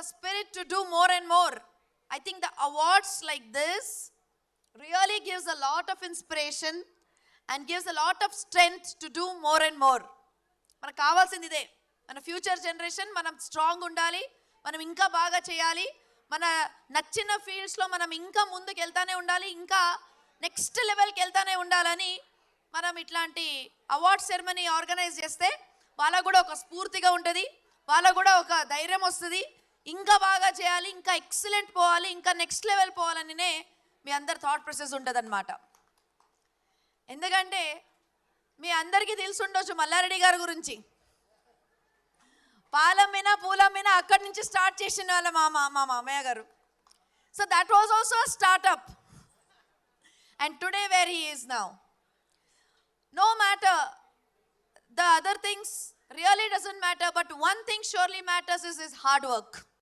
the spirit to do more and more. I think the awards like this really gives a lot of inspiration and gives a lot of strength to do more and more. మనకు కావాల్సింది ఇదే. మన future generation మనం strong ఉండాలి, మనం ఇంకా బాగా చేయాలి, మన నచ్చిన ఫీల్డ్స్లో మనం ఇంకా ముందుకు వెళ్తానే ఉండాలి, ఇంకా నెక్స్ట్ లెవెల్కి వెళ్తానే ఉండాలని మనం ఇట్లాంటి అవార్డ్ సెరమనీ ఆర్గనైజ్ చేస్తే వాళ్ళకు కూడా ఒక స్ఫూర్తిగా ఉంటుంది, వాళ్ళకు కూడా ఒక ధైర్యం వస్తుంది, ఇంకా బాగా చేయాలి, ఇంకా ఎక్సలెంట్ పోవాలి, ఇంకా నెక్స్ట్ లెవెల్ పోవాలనినే మీ అందరి థాట్ ప్రాసెస్ ఉంటుంది అన్నమాట. ఎందుకంటే మీ అందరికీ తెలిసి ఉండొచ్చు మల్లారెడ్డి గారి గురించి. పాలమ్మిన పూలమ్మిన అక్కడి నుంచి స్టార్ట్ చేసిన వాళ్ళ మా మామయ్య గారు. So that was also startup and today where he is now. No matter the other things really doesn't matter, but one thing surely matters is his hard work.